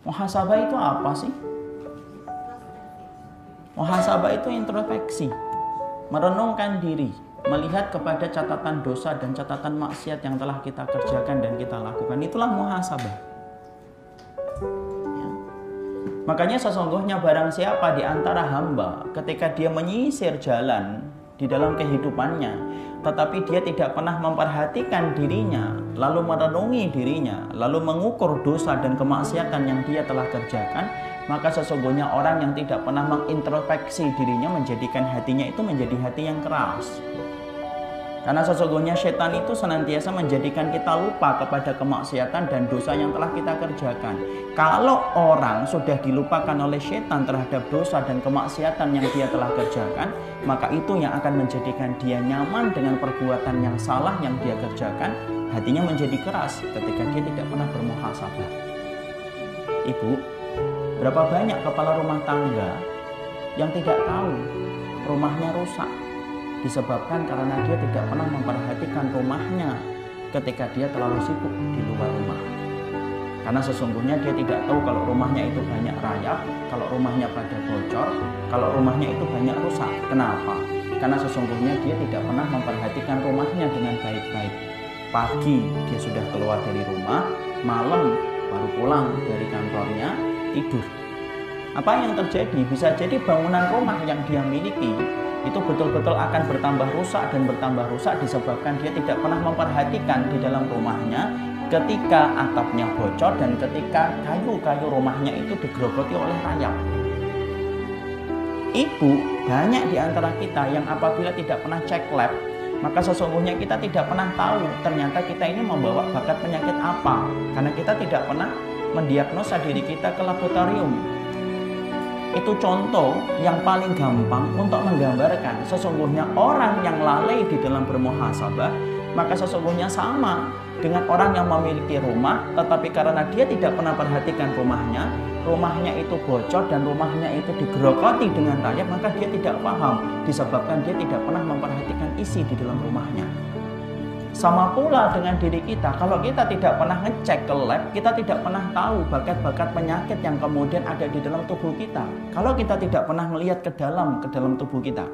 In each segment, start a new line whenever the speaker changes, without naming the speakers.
Muhasabah itu apa sih? Muhasabah itu introspeksi, merenungkan diri, melihat kepada catatan dosa dan catatan maksiat yang telah kita kerjakan dan kita lakukan. Itulah muhasabah. Ya. Makanya sesungguhnya barang siapa di antara hamba ketika dia menyisir jalan di dalam kehidupannya, tetapi dia tidak pernah memperhatikan dirinya, lalu merenungi dirinya, lalu mengukur dosa dan kemaksiatan yang dia telah kerjakan, maka sesungguhnya orang yang tidak pernah mengintrospeksi dirinya menjadikan hatinya itu menjadi hati yang keras. Karena sesungguhnya setan itu senantiasa menjadikan kita lupa kepada kemaksiatan dan dosa yang telah kita kerjakan. Kalau orang sudah dilupakan oleh setan terhadap dosa dan kemaksiatan yang dia telah kerjakan, maka itu yang akan menjadikan dia nyaman dengan perbuatan yang salah yang dia kerjakan. Hatinya menjadi keras ketika dia tidak pernah bermuhasabah. Ibu, berapa banyak kepala rumah tangga yang tidak tahu rumahnya rusak disebabkan karena dia tidak pernah memperhatikan rumahnya ketika dia terlalu sibuk di luar rumah. Karena sesungguhnya dia tidak tahu kalau rumahnya itu banyak rayap, kalau rumahnya pada bocor, kalau rumahnya itu banyak rusak. Kenapa? Karena sesungguhnya dia tidak pernah memperhatikan rumahnya dengan baik-baik. Pagi dia sudah keluar dari rumah, malam baru pulang dari kantornya, tidur. Apa yang terjadi? Bisa jadi bangunan rumah yang dia miliki itu betul-betul akan bertambah rusak dan bertambah rusak disebabkan dia tidak pernah memperhatikan di dalam rumahnya ketika atapnya bocor dan ketika kayu-kayu rumahnya itu digerogoti oleh rayap. Ibu, banyak di antara kita yang apabila tidak pernah cek lab, maka sesungguhnya kita tidak pernah tahu ternyata kita ini membawa bakat penyakit apa, karena kita tidak pernah mendiagnosa diri kita ke laboratorium. Itu contoh yang paling gampang untuk menggambarkan sesungguhnya orang yang lalai di dalam bermuhasabah, maka sesungguhnya sama dengan orang yang memiliki rumah, tetapi karena dia tidak pernah perhatikan rumahnya itu bocor dan rumahnya itu digerogoti dengan rayap, maka dia tidak paham, disebabkan dia tidak pernah memperhatikan isi di dalam rumahnya. Sama pula dengan diri kita, kalau kita tidak pernah ngecek ke lab, kita tidak pernah tahu bakat-bakat penyakit yang kemudian ada di dalam tubuh kita. Kalau kita tidak pernah melihat ke dalam tubuh kita.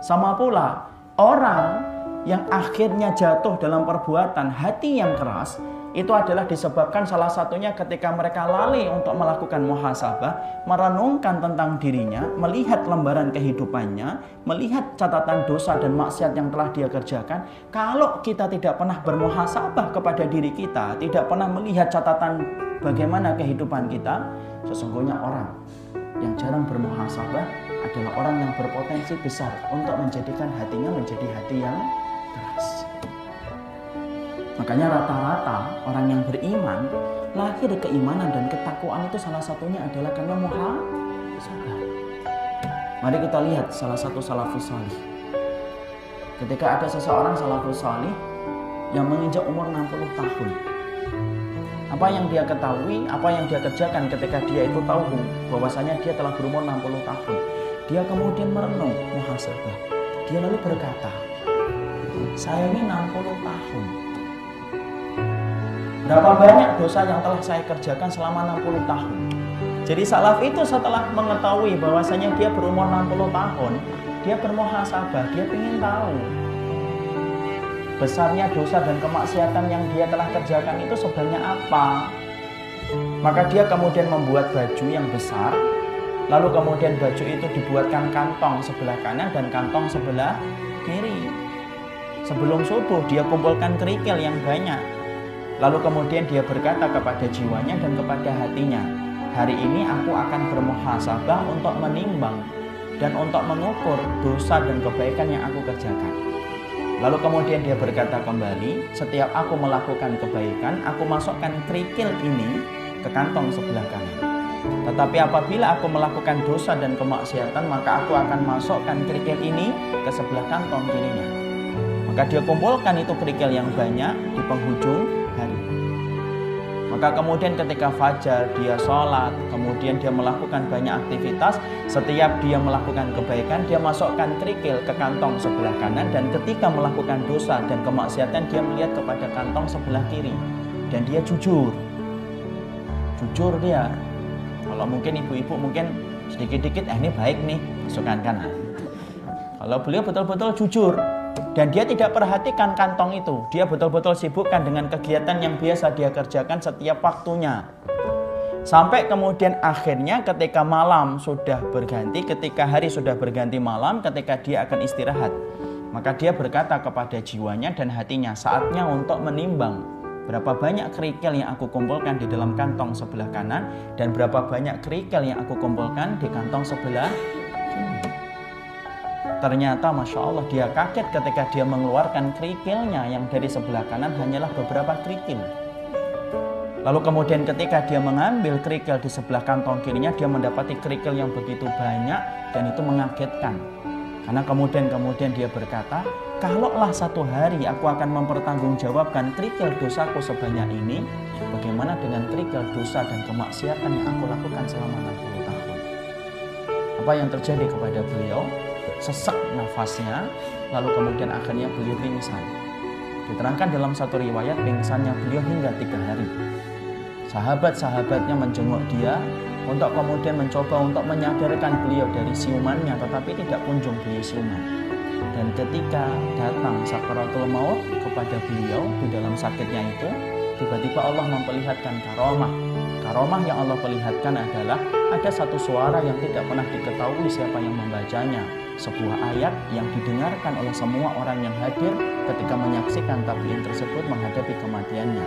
Sama pula, orang yang akhirnya jatuh dalam perbuatan hati yang keras, itu adalah disebabkan salah satunya ketika mereka lalai untuk melakukan muhasabah, merenungkan tentang dirinya, melihat lembaran kehidupannya, melihat catatan dosa dan maksiat yang telah dia kerjakan. Kalau kita tidak pernah bermuhasabah kepada diri kita, tidak pernah melihat catatan bagaimana kehidupan kita, sesungguhnya orang yang jarang bermuhasabah adalah orang yang berpotensi besar untuk menjadikan hatinya menjadi hati yang keras. Makanya rata-rata orang yang beriman, lahir keimanan dan ketakwaan itu salah satunya adalah karena muhasabah. Mari kita lihat salah satu salafus salih. Ketika ada seseorang salafus salih yang menginjak umur 60 tahun. Apa yang dia ketahui, apa yang dia kerjakan ketika dia itu tahu bahwasanya dia telah berumur 60 tahun. Dia kemudian merenung muhasabah. Dia lalu berkata, saya ini 60 tahun. Berapa banyak dosa yang telah saya kerjakan selama 60 tahun. Jadi salaf itu setelah mengetahui bahwasanya dia berumur 60 tahun, dia bermuhasabah, dia ingin tahu besarnya dosa dan kemaksiatan yang dia telah kerjakan itu sebanyak apa. Maka dia kemudian membuat baju yang besar, lalu kemudian baju itu dibuatkan kantong sebelah kanan dan kantong sebelah kiri. Sebelum subuh dia kumpulkan kerikil yang banyak. Lalu kemudian dia berkata kepada jiwanya dan kepada hatinya, hari ini aku akan bermuhasabah untuk menimbang dan untuk mengukur dosa dan kebaikan yang aku kerjakan. Lalu kemudian dia berkata kembali, setiap aku melakukan kebaikan, aku masukkan kerikil ini ke kantong sebelah kanan. Tetapi apabila aku melakukan dosa dan kemaksiatan, maka aku akan masukkan kerikil ini ke sebelah kantong kirinya. Maka dia kumpulkan itu kerikil yang banyak di penghujung hari. Maka kemudian ketika fajar dia sholat, kemudian dia melakukan banyak aktivitas. Setiap dia melakukan kebaikan, dia masukkan kerikil ke kantong sebelah kanan, dan ketika melakukan dosa dan kemaksiatan dia melihat kepada kantong sebelah kiri, dan dia jujur. jujur dia. Kalau mungkin ibu-ibu mungkin sedikit-dikit ini baik nih, sukan kanan. Kalau beliau betul-betul jujur dan dia tidak perhatikan kantong itu, dia betul-betul sibukkan dengan kegiatan yang biasa dia kerjakan setiap waktunya. Sampai kemudian akhirnya ketika malam sudah berganti, ketika hari sudah berganti malam, ketika dia akan istirahat, maka dia berkata kepada jiwanya dan hatinya, saatnya untuk menimbang berapa banyak kerikil yang aku kumpulkan di dalam kantong sebelah kanan dan berapa banyak kerikil yang aku kumpulkan di kantong sebelah kiri. Ternyata Masya Allah dia kaget ketika dia mengeluarkan kerikilnya yang dari sebelah kanan hanyalah beberapa kerikil. Lalu kemudian ketika dia mengambil kerikil di sebelah kantong kirinya, dia mendapati kerikil yang begitu banyak dan itu mengagetkan. Karena kemudian dia berkata, kalaulah satu hari aku akan mempertanggungjawabkan kerikil dosaku sebanyak ini, bagaimana dengan kerikil dosa dan kemaksiatan yang aku lakukan selama 60 tahun? Apa yang terjadi kepada beliau? Sesak nafasnya, lalu kemudian akhirnya beliau pingsan. Diterangkan dalam satu riwayat pingsannya beliau hingga 3 hari. Sahabat-sahabatnya menjenguk dia untuk kemudian mencoba untuk menyadarkan beliau dari siumannya, tetapi tidak kunjung beliau siuman. Dan ketika datang sakaratul maut kepada beliau di dalam sakitnya itu, tiba-tiba Allah memperlihatkan karomah. Karomah yang Allah perlihatkan adalah ada satu suara yang tidak pernah diketahui siapa yang membacanya. Sebuah ayat yang didengarkan oleh semua orang yang hadir ketika menyaksikan tabi'in tersebut menghadapi kematiannya.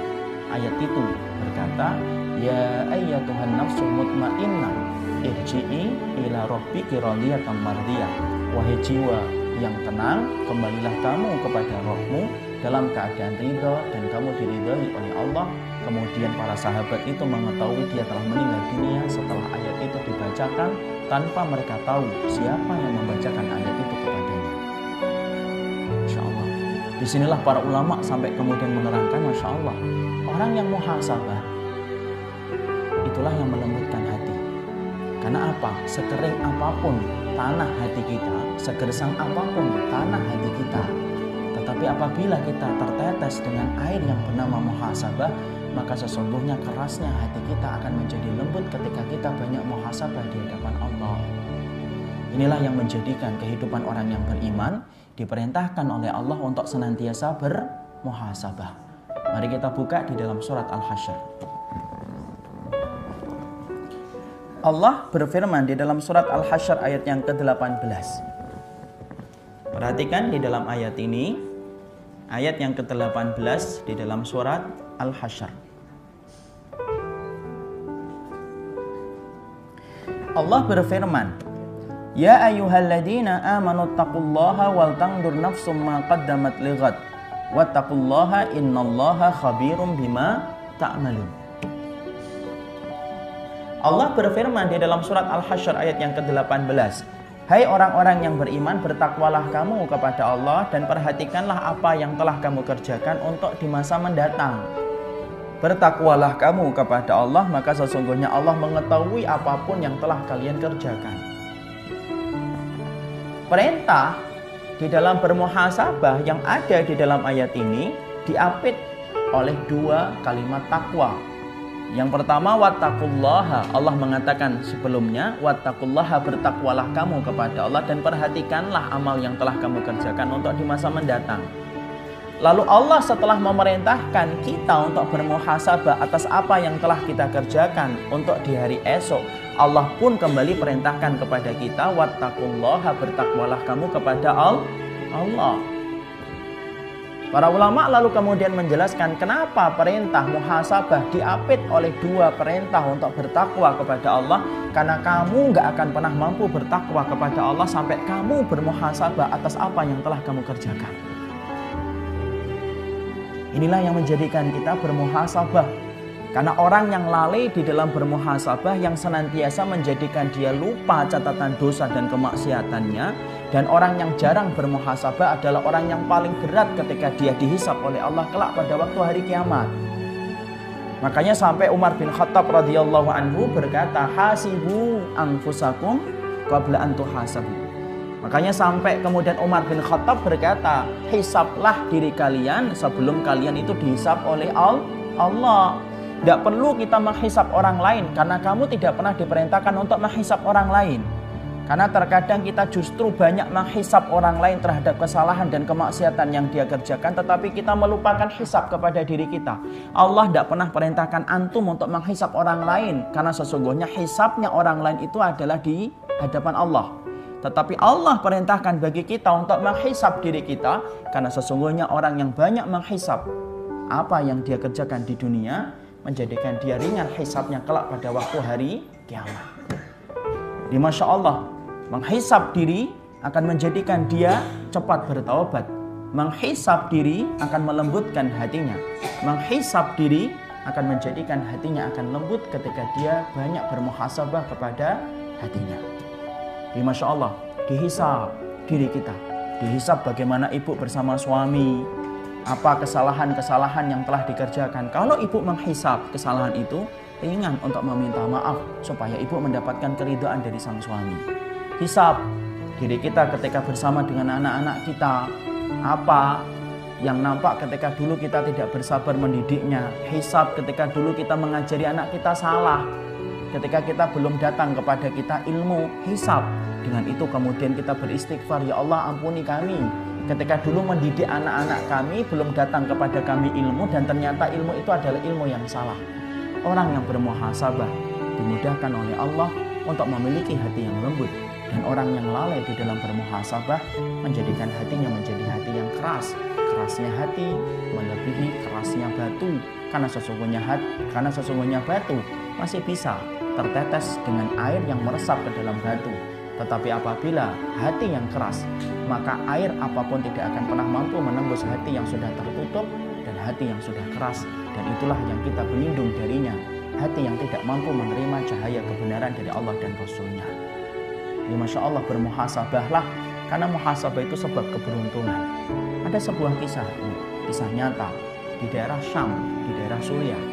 Ayat itu berkata, ya ayyatuhan nafsul mutmainnah irji'i ila rabbiki radiyatan mardiyah. Wahai jiwa yang tenang, kembalilah kamu kepada Rabbmu dalam keadaan ridha dan kamu diridhai oleh Allah. Kemudian para sahabat itu mengetahui dia telah meninggal dunia setelah ayat itu dibacakan tanpa mereka tahu siapa yang membacakan ayat itu kepadanya. Masya Allah. Disinilah para ulama sampai kemudian menerangkan, Masya Allah, orang yang muhasabah itulah yang melembutkan hati. Karena apa? Sekering apapun tanah hati kita, segersang apapun tanah hati kita, tetapi apabila kita tertetes dengan air yang bernama muhasabah, maka sesungguhnya kerasnya hati kita akan menjadi lembut ketika kita banyak muhasabah di hadapan Allah. Inilah yang menjadikan kehidupan orang yang beriman diperintahkan oleh Allah untuk senantiasa bermuhasabah. Mari kita buka di dalam surat Al-Hasyr. Allah berfirman di dalam surat Al-Hasyr ayat yang ke-18. Perhatikan di dalam ayat ini, ayat yang ke-18 di dalam surat Al-Hasyr. Allah berfirman, ya ayyuhalladzina amanu taqullaha wal tandur nafsum ma qaddamat lighad wattaqullaha innallaha khabirum bima ta'malun. Allah berfirman di dalam surat Al-Hasyr ayat yang ke-18, hai orang-orang yang beriman, bertakwalah kamu kepada Allah dan perhatikanlah apa yang telah kamu kerjakan untuk di masa mendatang. Bertakwalah kamu kepada Allah, maka sesungguhnya Allah mengetahui apapun yang telah kalian kerjakan. Perintah di dalam bermuhasabah yang ada di dalam ayat ini diapit oleh 2 kalimat takwa. Yang pertama, wattaqullaha. Allah mengatakan sebelumnya, wattaqullaha, bertakwalah kamu kepada Allah dan perhatikanlah amal yang telah kamu kerjakan untuk di masa mendatang. Lalu Allah setelah memerintahkan kita untuk bermuhasabah atas apa yang telah kita kerjakan untuk di hari esok, Allah pun kembali perintahkan kepada kita, wattaqullaha, bertakwalah kamu kepada Allah. Para ulama lalu kemudian menjelaskan kenapa perintah muhasabah diapit oleh 2 perintah untuk bertakwa kepada Allah. Karena kamu gak akan pernah mampu bertakwa kepada Allah sampai kamu bermuhasabah atas apa yang telah kamu kerjakan. Inilah yang menjadikan kita bermuhasabah. Karena orang yang lalai di dalam bermuhasabah, yang senantiasa menjadikan dia lupa catatan dosa dan kemaksiatannya, dan orang yang jarang bermuhasabah adalah orang yang paling berat ketika dia dihisab oleh Allah kelak pada waktu hari kiamat. Makanya sampai Umar bin Khattab radhiyallahu anhu berkata, hasibu anfusakum qabla an tuhasabu. Makanya sampai kemudian Umar bin Khattab berkata, hisablah diri kalian sebelum kalian itu dihisab oleh Allah. Tidak perlu kita menghisap orang lain karena kamu tidak pernah diperintahkan untuk menghisap orang lain. Karena terkadang kita justru banyak menghisap orang lain terhadap kesalahan dan kemaksiatan yang dia kerjakan, tetapi kita melupakan hisap kepada diri kita. Allah tidak pernah perintahkan antum untuk menghisap orang lain, karena sesungguhnya hisapnya orang lain itu adalah di hadapan Allah. Tetapi Allah perintahkan bagi kita untuk menghisap diri kita, karena sesungguhnya orang yang banyak menghisap apa yang dia kerjakan di dunia, menjadikan dia ringan hisapnya kelak pada waktu hari kiamat. Di Masya Allah, menghisap diri akan menjadikan dia cepat bertaubat. Menghisap diri akan melembutkan hatinya. Menghisap diri akan menjadikan hatinya akan lembut ketika dia banyak bermuhasabah kepada hatinya. Di Masya Allah, dihisap diri kita. Dihisap bagaimana ibu bersama suami, apa kesalahan-kesalahan yang telah dikerjakan. Kalau ibu menghisap kesalahan itu, ringan untuk meminta maaf supaya ibu mendapatkan keridhaan dari sang suami. Hisap diri kita ketika bersama dengan anak-anak kita, apa yang nampak ketika dulu kita tidak bersabar mendidiknya. Hisap ketika dulu kita mengajari anak kita salah, ketika kita belum datang kepada kita ilmu. Hisap, dengan itu kemudian kita beristighfar, ya Allah ampuni kami ketika dulu mendidik anak-anak kami, belum datang kepada kami ilmu, dan ternyata ilmu itu adalah ilmu yang salah. Orang yang bermuhasabah dimudahkan oleh Allah untuk memiliki hati yang lembut. Dan orang yang lalai di dalam bermuhasabah menjadikan hatinya menjadi hati yang keras. Kerasnya hati melebihi kerasnya batu. Karena sesungguhnya batu masih bisa tertetes dengan air yang meresap ke dalam batu. Tetapi apabila hati yang keras, maka air apapun tidak akan pernah mampu menembus hati yang sudah tertutup dan hati yang sudah keras. Dan itulah yang kita berlindung darinya, hati yang tidak mampu menerima cahaya kebenaran dari Allah dan Rasul-Nya. Ya Masya Allah, bermuhasabahlah, karena muhasabah itu sebab keberuntungan. Ada sebuah kisah nyata di daerah Syam, di daerah Suriah.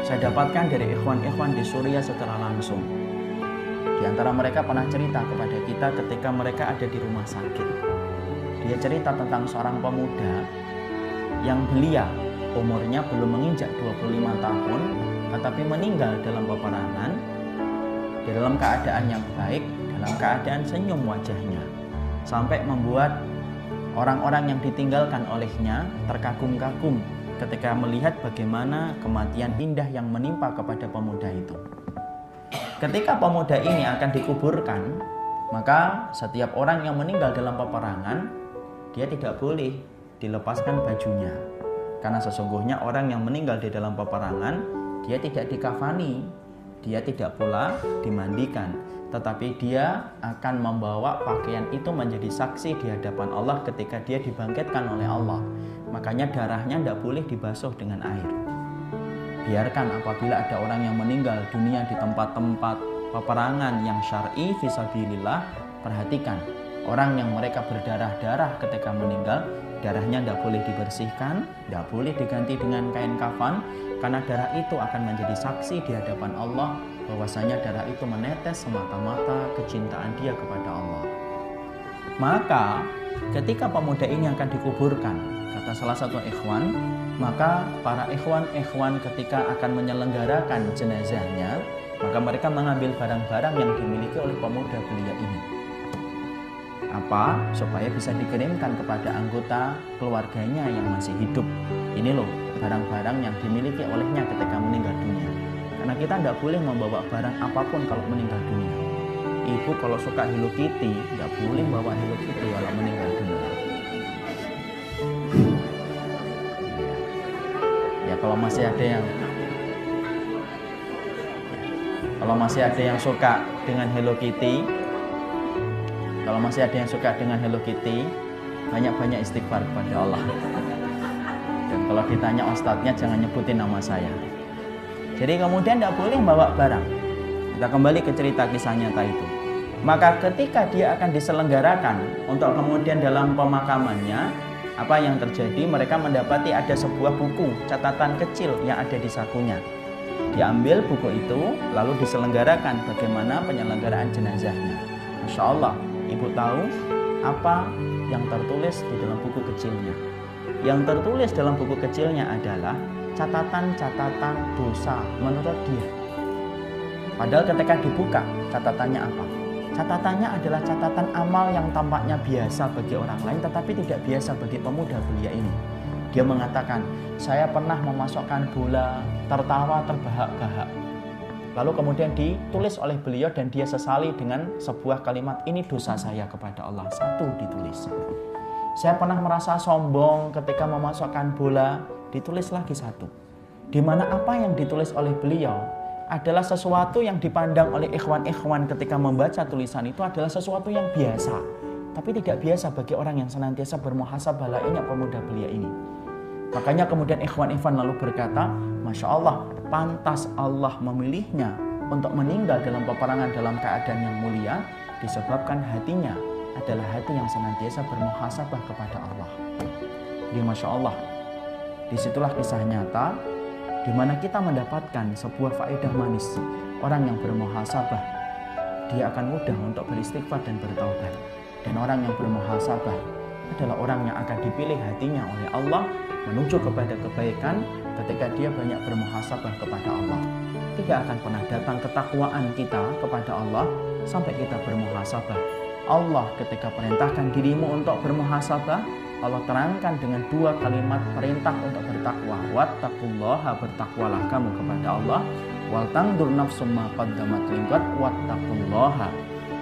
Saya dapatkan dari ikhwan-ikhwan di Suriah secara langsung. Di antara mereka pernah cerita kepada kita ketika mereka ada di rumah sakit. Dia cerita tentang seorang pemuda yang belia, umurnya belum menginjak 25 tahun, tetapi meninggal dalam peperangan, di dalam keadaan yang baik, dalam keadaan senyum wajahnya, sampai membuat orang-orang yang ditinggalkan olehnya terkagum-kagum ketika melihat bagaimana kematian indah yang menimpa kepada pemuda itu. Ketika pemuda ini akan dikuburkan, maka setiap orang yang meninggal dalam peperangan, dia tidak boleh dilepaskan bajunya. Karena sesungguhnya orang yang meninggal di dalam peperangan, dia tidak dikafani, dia tidak pula dimandikan, tetapi dia akan membawa pakaian itu menjadi saksi di hadapan Allah ketika dia dibangkitkan oleh Allah. Makanya darahnya tidak boleh dibasuh dengan air. Biarkan apabila ada orang yang meninggal dunia di tempat-tempat peperangan yang syar'i fisabilillah, perhatikan orang yang mereka berdarah-darah ketika meninggal, darahnya tidak boleh dibersihkan, tidak boleh diganti dengan kain kafan, karena darah itu akan menjadi saksi di hadapan Allah bahwasanya darah itu menetes semata-mata kecintaan dia kepada Allah. Maka ketika pemuda ini akan dikuburkan, kata salah satu ikhwan, maka para ikhwan ketika akan menyelenggarakan jenazahnya, maka mereka mengambil barang-barang yang dimiliki oleh pemuda belia ini. Apa? Supaya bisa dikirimkan kepada anggota keluarganya yang masih hidup. Ini loh barang-barang yang dimiliki olehnya ketika meninggal dunia. Karena kita tidak boleh membawa barang apapun kalau meninggal dunia. Ibu kalau suka Hello Kitty, tidak boleh bawa Hello Kitty kalau meninggal dunia. Ya kalau masih ada yang suka dengan Hello Kitty, banyak-banyak istighfar kepada Allah. Dan kalau ditanya ustadznya, jangan nyebutin nama saya. Jadi kemudian tidak boleh membawa barang. Kita kembali ke cerita kisah nyata itu. Maka ketika dia akan diselenggarakan untuk kemudian dalam pemakamannya, apa yang terjadi? Mereka mendapati ada sebuah buku catatan kecil yang ada di sakunya. Diambil buku itu, lalu diselenggarakan bagaimana penyelenggaraan jenazahnya. Masya Allah, ibu tahu apa yang tertulis di dalam buku kecilnya? Yang tertulis dalam buku kecilnya adalah catatan-catatan dosa menurut dia. Padahal ketika dibuka, catatannya apa? Catatannya adalah catatan amal yang tampaknya biasa bagi orang lain, tetapi tidak biasa bagi pemuda belia ini. Dia mengatakan, saya pernah memasukkan bola, tertawa terbahak-bahak. Lalu kemudian ditulis oleh beliau dan dia sesali dengan sebuah kalimat, ini dosa saya kepada Allah. 1 ditulis. Saya pernah merasa sombong ketika memasukkan bola, ditulis lagi 1. Di mana apa yang ditulis oleh beliau adalah sesuatu yang dipandang oleh ikhwan-ikhwan ketika membaca tulisan itu adalah sesuatu yang biasa. Tapi tidak biasa bagi orang yang senantiasa bermuhasabah layaknya pemuda belia ini. Makanya kemudian ikhwan-ikhwan lalu berkata, Masya Allah, pantas Allah memilihnya untuk meninggal dalam peperangan dalam keadaan yang mulia, disebabkan hatinya adalah hati yang senantiasa bermuhasabah kepada Allah. Jadi Masya Allah, disitulah kisah nyata di mana kita mendapatkan sebuah faedah manis. Orang yang bermuhasabah, dia akan mudah untuk beristighfar dan bertaubat. Dan orang yang bermuhasabah adalah orang yang akan dipilih hatinya oleh Allah menuju kepada kebaikan ketika dia banyak bermuhasabah kepada Allah. Tidak akan pernah datang ketakwaan kita kepada Allah sampai kita bermuhasabah. Allah ketika perintahkan dirimu untuk bermuhasabah, Allah terangkan dengan 2 kalimat perintah untuk bertakwa. Wattaqullaha, bertakwalah kamu kepada Allah. Wal tangdur nafsum ma qaddamat liqad wattaqullaha.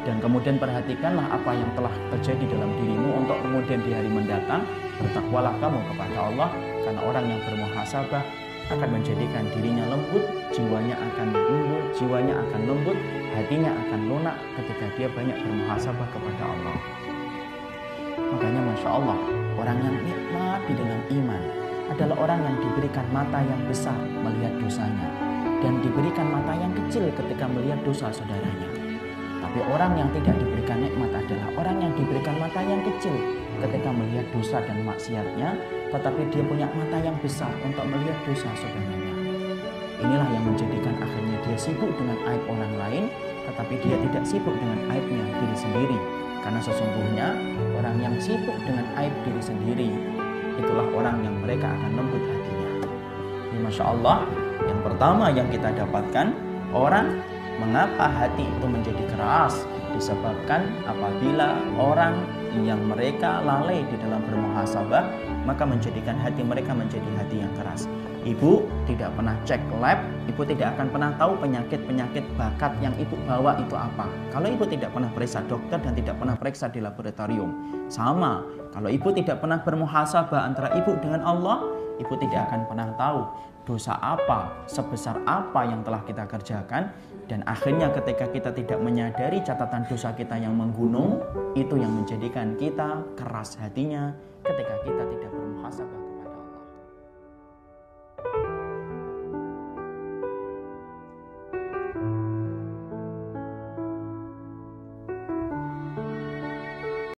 Dan kemudian perhatikanlah apa yang telah terjadi dalam dirimu untuk kemudian di hari mendatang bertakwalah kamu kepada Allah, karena orang yang bermuhasabah akan menjadikan dirinya lembut, jiwanya akan lembut, hatinya akan lunak ketika dia banyak bermuhasabah kepada Allah. Makanya Masya Allah, orang yang nikmat di dalam iman adalah orang yang diberikan mata yang besar melihat dosanya dan diberikan mata yang kecil ketika melihat dosa saudaranya. Tapi orang yang tidak diberikan nikmat adalah orang yang diberikan mata yang kecil ketika melihat dosa dan maksiatnya, tetapi dia punya mata yang besar untuk melihat dosa saudaranya. Inilah yang menjadikan akhirnya dia sibuk dengan aib orang lain, tetapi dia tidak sibuk dengan aibnya diri sendiri. Karena sesungguhnya orang yang sibuk dengan aib diri sendiri, itulah orang yang mereka akan lembut hatinya. Ini Masya Allah, yang pertama yang kita dapatkan, orang mengapa hati itu menjadi keras, disebabkan apabila orang yang mereka lalai di dalam bermuhasabah, maka menjadikan hati mereka menjadi hati yang keras. Ibu tidak pernah cek lab, ibu tidak akan pernah tahu penyakit-penyakit bakat yang ibu bawa itu apa. Kalau ibu tidak pernah periksa dokter dan tidak pernah periksa di laboratorium. Sama, kalau ibu tidak pernah bermuhasabah antara ibu dengan Allah, ibu tidak akan pernah tahu dosa apa, sebesar apa yang telah kita kerjakan. Dan akhirnya ketika kita tidak menyadari catatan dosa kita yang menggunung, itu yang menjadikan kita keras hatinya ketika kita tidak bermuhasabah.